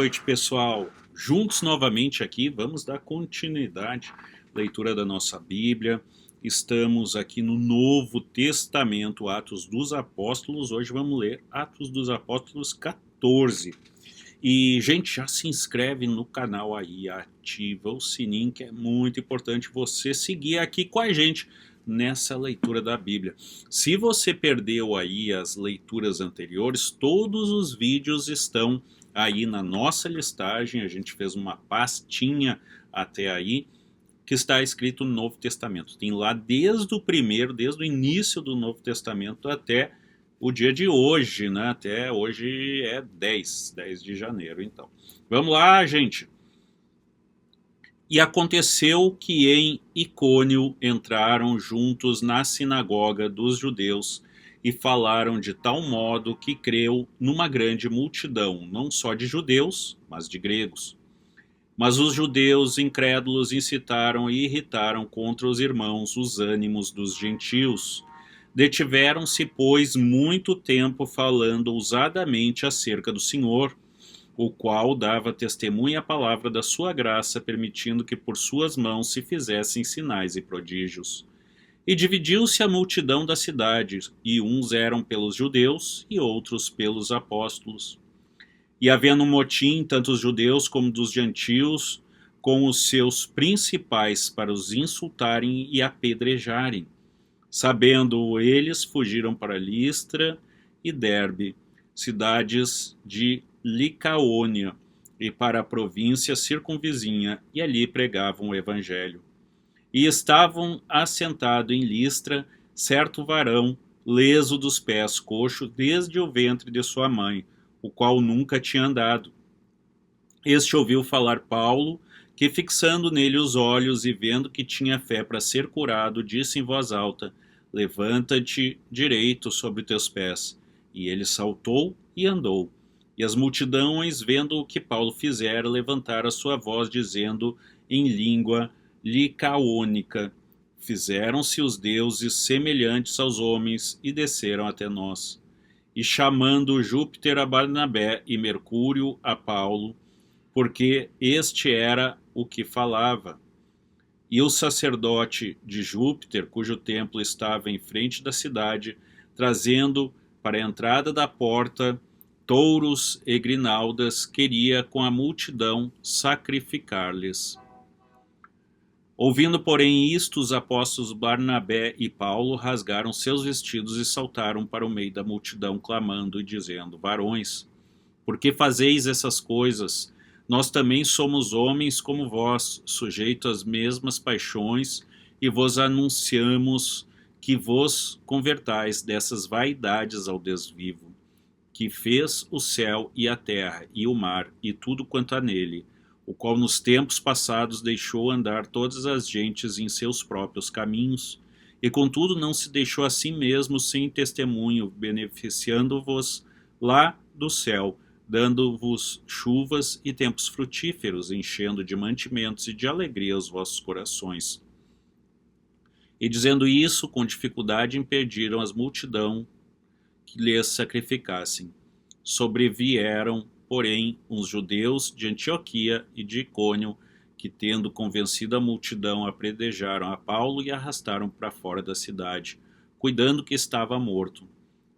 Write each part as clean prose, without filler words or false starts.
Noite, pessoal. Juntos novamente aqui, vamos dar continuidade à leitura da nossa Bíblia. Estamos aqui no Novo Testamento, Atos dos Apóstolos. Hoje vamos ler Atos dos Apóstolos 14. E, gente, já se inscreve no canal aí, ativa o sininho, que é muito importante você seguir aqui com a gente nessa leitura da Bíblia. Se você perdeu aí as leituras anteriores, todos os vídeos estão aí na nossa listagem. A gente fez uma pastinha até aí, que está escrito no Novo Testamento. Tem lá desde o primeiro, desde o início do Novo Testamento até o dia de hoje, né? Até hoje é 10 de janeiro, então. Vamos lá, gente. E aconteceu que em Icônio entraram juntos na sinagoga dos judeus e falaram de tal modo que creu numa grande multidão, não só de judeus, mas de gregos. Mas os judeus incrédulos incitaram e irritaram contra os irmãos os ânimos dos gentios. Detiveram-se, pois, muito tempo falando ousadamente acerca do Senhor, o qual dava testemunha à palavra da sua graça, permitindo que por suas mãos se fizessem sinais e prodígios. E dividiu-se a multidão da cidade, e uns eram pelos judeus e outros pelos apóstolos. E havendo um motim, tanto os judeus como dos gentios, com os seus principais para os insultarem e apedrejarem. Sabendo eles, fugiram para Listra e Derbe, cidades de Licaônia, e para a província circunvizinha, e ali pregavam o evangelho. E estavam assentado em Listra certo varão, leso dos pés, coxo desde o ventre de sua mãe, o qual nunca tinha andado. Este ouviu falar Paulo, que fixando nele os olhos e vendo que tinha fé para ser curado, disse em voz alta: Levanta-te direito sobre teus pés. E ele saltou e andou. E as multidões, vendo o que Paulo fizera, levantaram a sua voz, dizendo em língua licaônica: Fizeram-se os deuses semelhantes aos homens e desceram até nós. E chamando Júpiter a Barnabé e Mercúrio a Paulo, porque este era o que falava. E o sacerdote de Júpiter, cujo templo estava em frente da cidade, trazendo para a entrada da porta touros e grinaldas, queria com a multidão sacrificar-lhes. Ouvindo, porém, isto, os apóstolos Barnabé e Paulo rasgaram seus vestidos e saltaram para o meio da multidão, clamando e dizendo: Varões, por que fazeis essas coisas? Nós também somos homens como vós, sujeitos às mesmas paixões, e vos anunciamos que vos convertais dessas vaidades ao Deus vivo, que fez o céu e a terra e o mar e tudo quanto há nele, o qual nos tempos passados deixou andar todas as gentes em seus próprios caminhos, e contudo não se deixou a si mesmo sem testemunho, beneficiando-vos lá do céu, dando-vos chuvas e tempos frutíferos, enchendo de mantimentos e de alegria os vossos corações. E dizendo isso, com dificuldade impediram as multidão que lhes sacrificassem. Sobrevieram, porém, uns judeus de Antioquia e de Icônio, que, tendo convencido a multidão, apedrejaram a Paulo e arrastaram para fora da cidade, cuidando que estava morto.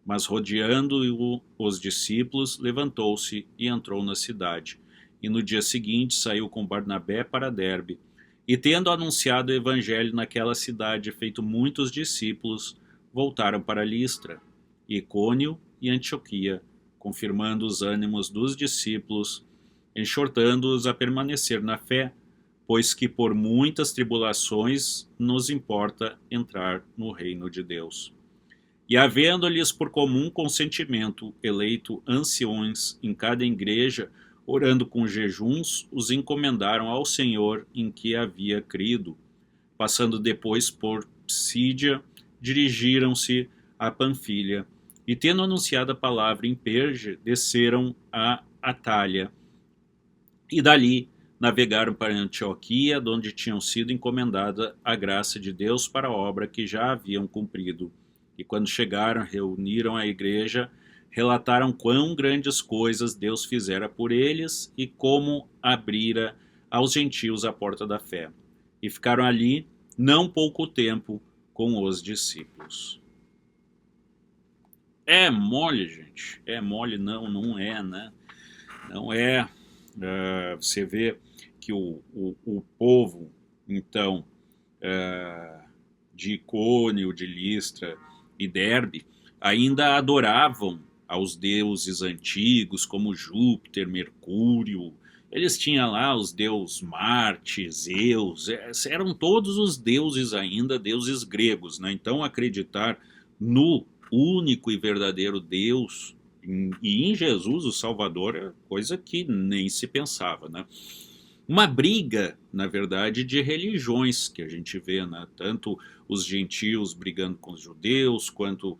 Mas, rodeando-o os discípulos, levantou-se e entrou na cidade. E no dia seguinte saiu com Barnabé para Derbe. E, tendo anunciado o evangelho naquela cidade e feito muitos discípulos, voltaram para Listra, Icônio e Antioquia, confirmando os ânimos dos discípulos, exortando-os a permanecer na fé, pois que por muitas tribulações nos importa entrar no reino de Deus. E havendo-lhes por comum consentimento eleito anciões em cada igreja, orando com jejuns, os encomendaram ao Senhor em que havia crido. Passando depois por Psídia, dirigiram-se a Panfilha, e tendo anunciado a palavra em Perge, desceram a Atália, e dali navegaram para Antioquia, onde tinham sido encomendada a graça de Deus para a obra que já haviam cumprido. E quando chegaram, reuniram a igreja, relataram quão grandes coisas Deus fizera por eles e como abrira aos gentios a porta da fé. E ficaram ali não pouco tempo com os discípulos. É mole, gente. É mole? Não, não é, né? Não é. Você vê que o povo, então, de Icônio, de Listra e Derbe, ainda adoravam aos deuses antigos, como Júpiter, Mercúrio. Eles tinham lá os deuses Marte, Zeus, eram todos os deuses ainda, deuses gregos, né? Então acreditar no único e verdadeiro Deus e em Jesus, o Salvador, é coisa que nem se pensava, né? Uma briga, na verdade, de religiões que a gente vê, né? Tanto os gentios brigando com os judeus, quanto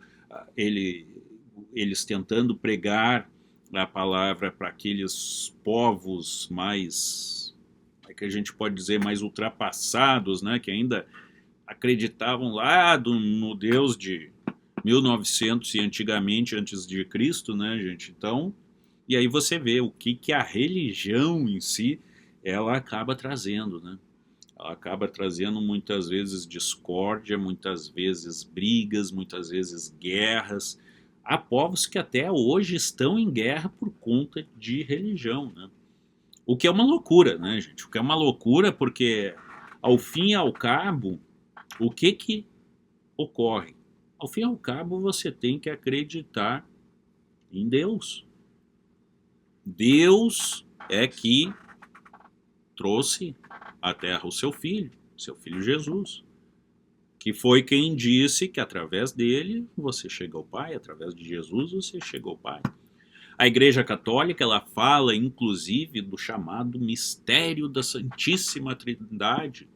eles tentando pregar a palavra para aqueles povos mais, que a gente pode dizer, mais ultrapassados, né? Que ainda acreditavam lá no Deus de 1900 e antigamente, antes de Cristo, né, gente? Então, e aí você vê o que a religião em si, ela acaba trazendo, né? Ela acaba trazendo muitas vezes discórdia, muitas vezes brigas, muitas vezes guerras. Há povos que até hoje estão em guerra por conta de religião, né? O que é uma loucura, né, gente? O que é uma loucura porque, ao fim e ao cabo, o que ocorre? Ao fim e ao cabo, você tem que acreditar em Deus. Deus é que trouxe à terra o seu filho Jesus, que foi quem disse que através dele você chega ao Pai, através de Jesus você chega ao Pai. A Igreja Católica, ela fala inclusive do chamado mistério da Santíssima Trindade,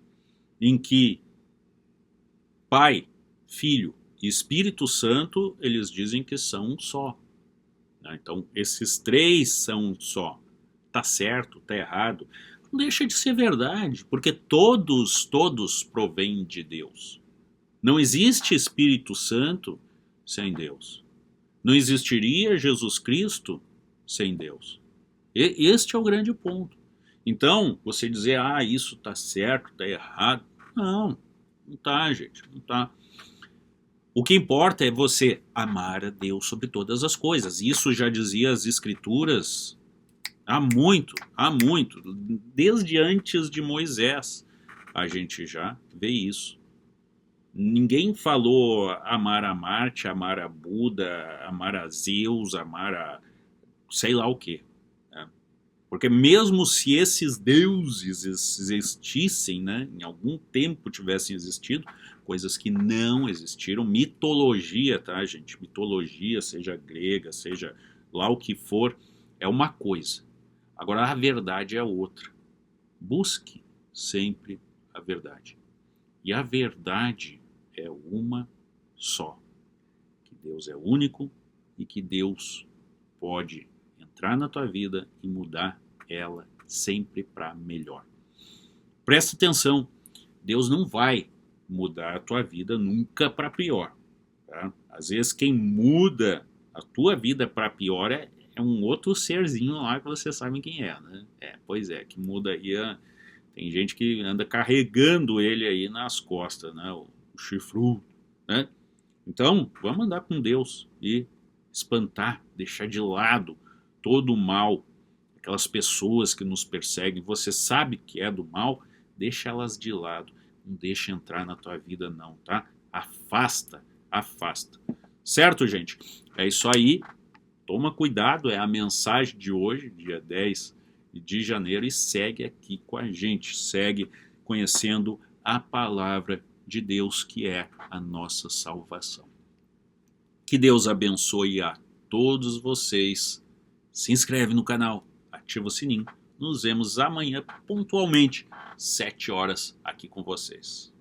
em que Pai, Filho e Espírito Santo, eles dizem que são um só. Então, esses três são um só. Tá certo, tá errado. Não deixa de ser verdade, porque todos provêm de Deus. Não existe Espírito Santo sem Deus. Não existiria Jesus Cristo sem Deus. Este é o grande ponto. Então, você dizer, isso tá certo, tá errado. Não tá, gente, não tá. O que importa é você amar a Deus sobre todas as coisas. Isso já dizia as Escrituras há muito. Desde antes de Moisés, a gente já vê isso. Ninguém falou amar a Marte, amar a Buda, amar a Zeus, amar a sei lá o quê. Né? Porque mesmo se esses deuses existissem, né, em algum tempo tivessem existido, coisas que não existiram, mitologia, tá, gente? Mitologia, seja grega, seja lá o que for, é uma coisa. Agora a verdade é outra. Busque sempre a verdade. E a verdade é uma só. Que Deus é único e que Deus pode entrar na tua vida e mudar ela sempre para melhor. Presta atenção, Deus não vai mudar a tua vida nunca para pior. Tá? Às vezes quem muda a tua vida para pior é um outro serzinho lá que você sabe quem é, né? Pois é, que muda aí. Tem gente que anda carregando ele aí nas costas, né? O chifrudo, né? Então, vamos andar com Deus e espantar, deixar de lado todo o mal, aquelas pessoas que nos perseguem, você sabe que é do mal, deixa elas de lado, não deixa entrar na tua vida não, tá? Afasta. Certo, gente? É isso aí, toma cuidado, é a mensagem de hoje, dia 10 de janeiro, e segue aqui com a gente, segue conhecendo a palavra de Deus, que é a nossa salvação. Que Deus abençoe a todos vocês. Se inscreve no canal, ativa o sininho. Nos vemos amanhã pontualmente, 7 horas, aqui com vocês.